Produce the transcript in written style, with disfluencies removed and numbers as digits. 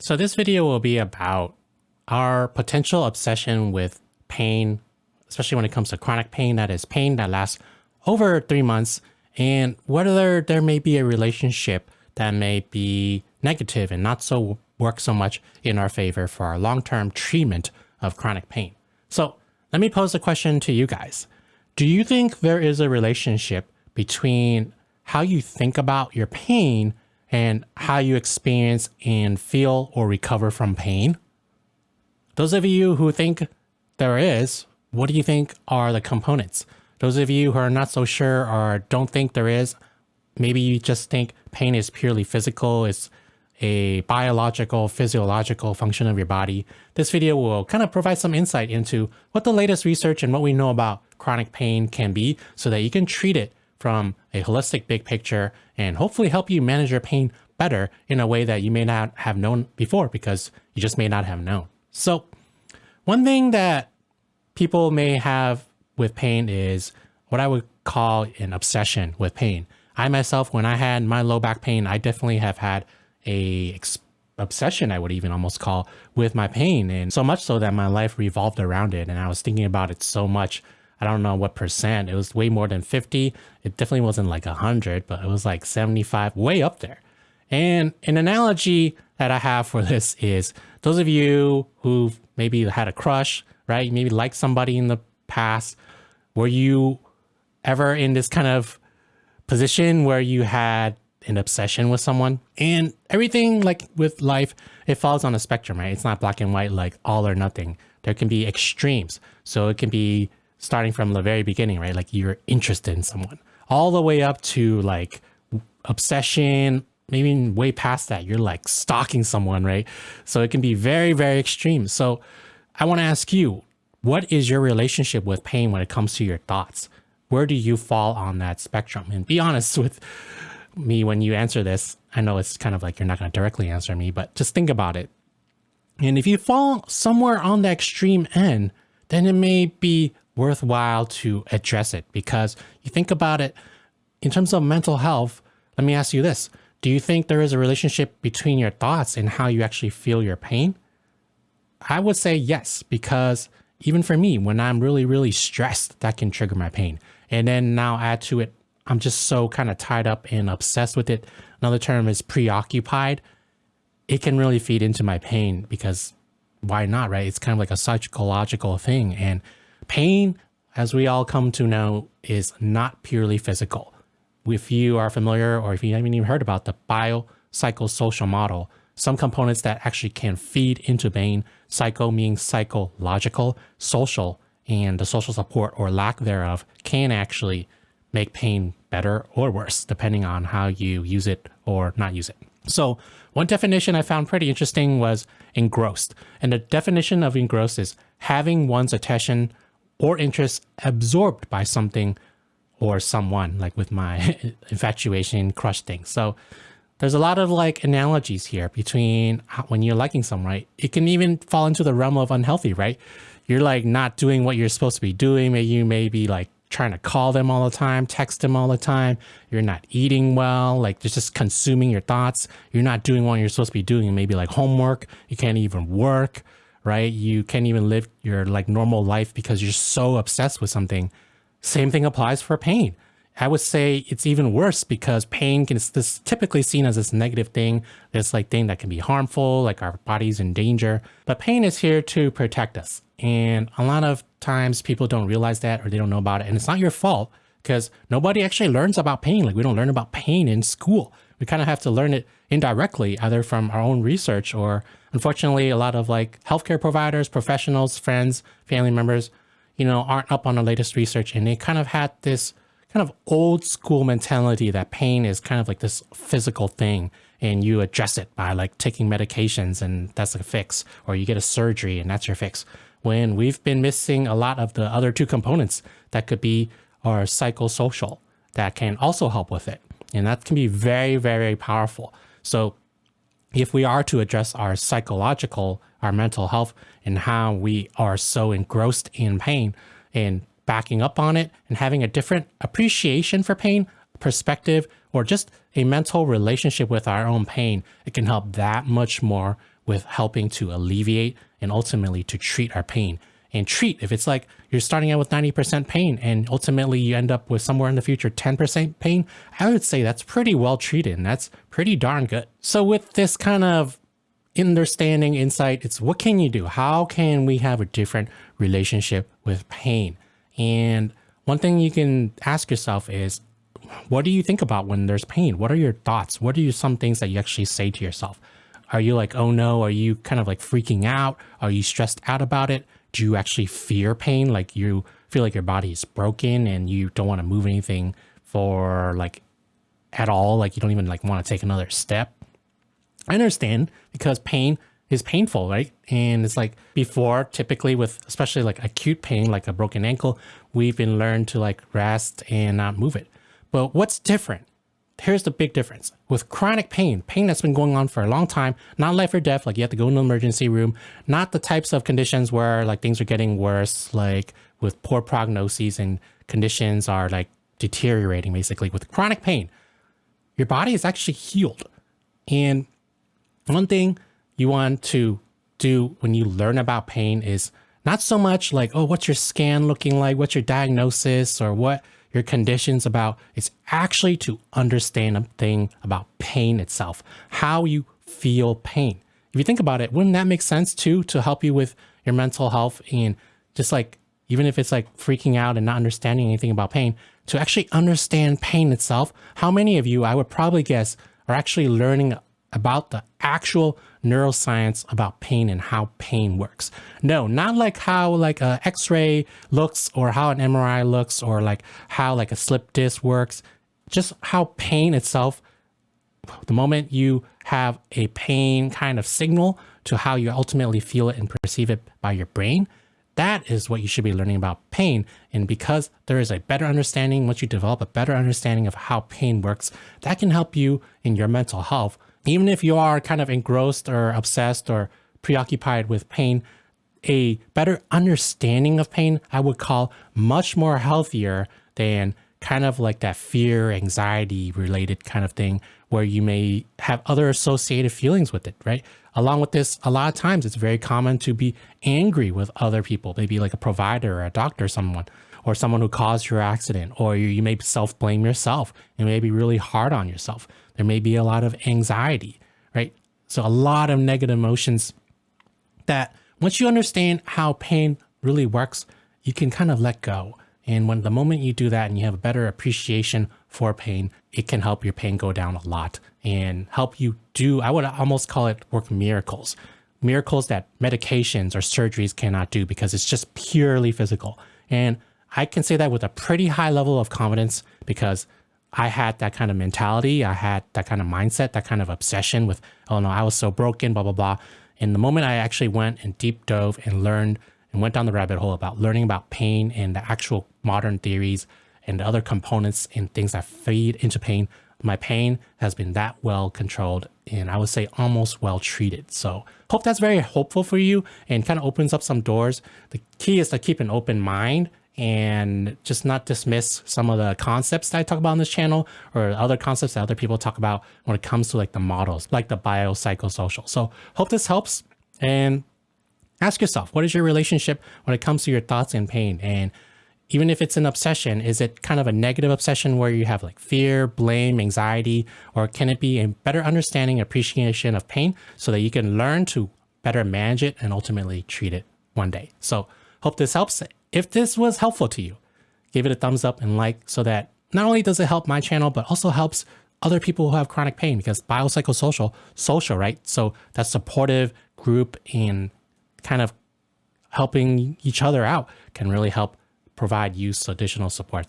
So this video will be about our potential obsession with pain, especially when it comes to chronic pain, that is pain that lasts over 3 months, and whether there may be a relationship that may be negative and not so work so much in our favor for our long-term treatment of chronic pain. So let me pose a question to you guys. Do you think there is a relationship between how you think about your pain and how you experience and feel or recover from pain? Those of you who think there is, what do you think are the components? Those of you who are not so sure or don't think there is, maybe you just think pain is purely physical, it's a biological, physiological function of your body. This video will kind of provide some insight into what the latest research and what we know about chronic pain can be so that you can treat it from a holistic big picture and hopefully help you manage your pain better in a way that you may not have known before because you just may not have known. So one thing that people may have with pain is what I would call an obsession with pain. I myself, when I had my low back pain, I definitely have had a obsession, I would even almost call, with my pain. And so much so that my life revolved around it. And I was thinking about it so much. I don't know what percent. It was way more than 50. It definitely wasn't like 100, but it was like 75, way up there. And an analogy that I have for this is those of you who maybe had a crush, right? Maybe liked somebody in the past. Were you ever in this kind of position where you had an obsession with someone? And everything, like with life, it falls on a spectrum, right? It's not black and white, like all or nothing. There can be extremes. So it can be starting from the very beginning, right? Like you're interested in someone, all the way up to like obsession, maybe way past that, you're like stalking someone, right? So it can be very, very extreme. So I want to ask you, what is your relationship with pain when it comes to your thoughts? Where do you fall on that spectrum? And be honest with me when you answer this. I know it's kind of like you're not going to directly answer me, but just think about it. And if you fall somewhere on the extreme end, then it may be worthwhile to address it, because you think about it in terms of mental health. Let me ask you this. Do you think there is a relationship between your thoughts and how you actually feel your pain? I would say yes, because even for me, when I'm really, really stressed, that can trigger my pain. And then now add to it, I'm just so kind of tied up and obsessed with it. Another term is preoccupied. It can really feed into my pain, because why not, right? It's kind of like a psychological thing. And pain, as we all come to know, is not purely physical. If you are familiar, or if you haven't even heard about the biopsychosocial model, some components that actually can feed into pain, psycho meaning psychological, social, and the social support or lack thereof can actually make pain better or worse, depending on how you use it or not use it. So one definition I found pretty interesting was engrossed. And the definition of engrossed is having one's attention or interest absorbed by something or someone, like with my infatuation crush thing. So there's a lot of like analogies here between when you're liking someone, right? It can even fall into the realm of unhealthy, right? You're like not doing what you're supposed to be doing. Maybe you may be like trying to call them all the time, text them all the time. You're not eating well, like just consuming your thoughts. You're not doing what you're supposed to be doing. Maybe like homework. You can't even work, right? You can't even live your like normal life because you're so obsessed with something. Same thing applies for pain. I would say it's even worse, because pain is this typically seen as this negative thing, this like thing that can be harmful, like our body's in danger. But pain is here to protect us. And a lot of times people don't realize that, or they don't know about it. And it's not your fault, because nobody actually learns about pain. Like we don't learn about pain in school. We kind of have to learn it indirectly, either from our own research, or unfortunately a lot of like healthcare providers, professionals, friends, family members, aren't up on the latest research. And they kind of had this kind of old school mentality that pain is kind of like this physical thing, and you address it by like taking medications and that's a fix, or you get a surgery and that's your fix, when we've been missing a lot of the other two components that could be our psychosocial that can also help with it. And that can be very, very powerful. So if we are to address our psychological, our mental health, and how we are so engrossed in pain, and backing up on it and having a different appreciation for pain, perspective, or just a mental relationship with our own pain, it can help that much more with helping to alleviate and ultimately to treat our pain. And treat, if it's like you're starting out with 90% pain and ultimately you end up with somewhere in the future 10% pain, I would say that's pretty well treated and that's pretty darn good. So with this kind of understanding, insight, it's what can you do? How can we have a different relationship with pain? And one thing you can ask yourself is, what do you think about when there's pain? What are your thoughts? What are some things that you actually say to yourself? Are you like, oh no? Are you kind of like freaking out? Are you stressed out about it? Do you actually fear pain? Like you feel like your body is broken and you don't want to move anything for like at all? Like you don't even like want to take another step? I understand because pain is painful, right? And it's like before, typically with especially like acute pain, like a broken ankle, we've been learned to like rest and not move it. But what's different? Here's the big difference. With chronic pain that's been going on for a long time, not life or death, like you have to go in the emergency room, not the types of conditions where like things are getting worse, like with poor prognoses and conditions are like deteriorating basically. With chronic pain, your body is actually healed. And one thing you want to do when you learn about pain is not so much like, oh, what's your scan looking like? What's your diagnosis or what your conditions about? It's actually to understand a thing about pain itself, how you feel pain. If you think about it, wouldn't that make sense too, to help you with your mental health and just like, even if it's like freaking out and not understanding anything about pain, to actually understand pain itself? How many of you, I would probably guess, are actually learning about the actual neuroscience about pain and how pain works? No, not like how like a x-ray looks or how an MRI looks or like how like a slip disc works. Just how pain itself, the moment you have a pain kind of signal to how you ultimately feel it and perceive it by your brain, that is what you should be learning about pain. And because there is a better understanding, once you develop a better understanding of how pain works, that can help you in your mental health. Even if you are kind of engrossed or obsessed or preoccupied with pain, a better understanding of pain, I would call much more healthier than kind of like that fear, anxiety related kind of thing where you may have other associated feelings with it, right? Along with this, a lot of times it's very common to be angry with other people, maybe like a provider or a doctor, someone, or someone who caused your accident, or you may self-blame yourself and may be really hard on yourself. There may be a lot of anxiety, right? So a lot of negative emotions that once you understand how pain really works, you can kind of let go. And when the moment you do that and you have a better appreciation for pain, it can help your pain go down a lot and help you do, I would almost call it work miracles. Miracles that medications or surgeries cannot do because it's just purely physical. And I can say that with a pretty high level of confidence because I had that kind of mentality. I had that kind of mindset, that kind of obsession with, oh no, I was so broken, blah, blah, blah. And the moment I actually went and deep dove and learned and went down the rabbit hole about learning about pain and the actual modern theories and the other components and things that feed into pain, my pain has been that well controlled and I would say almost well treated. So hope that's very hopeful for you and kind of opens up some doors. The key is to keep an open mind and just not dismiss some of the concepts that I talk about on this channel or other concepts that other people talk about when it comes to like the models, like the biopsychosocial. So hope this helps and ask yourself, what is your relationship when it comes to your thoughts and pain? And even if it's an obsession, is it kind of a negative obsession where you have like fear, blame, anxiety, or can it be a better understanding, appreciation of pain so that you can learn to better manage it and ultimately treat it one day? So hope this helps. If this was helpful to you, give it a thumbs up and like so that not only does it help my channel, but also helps other people who have chronic pain because biopsychosocial, social, right? So that supportive group and kind of helping each other out can really help provide you additional support.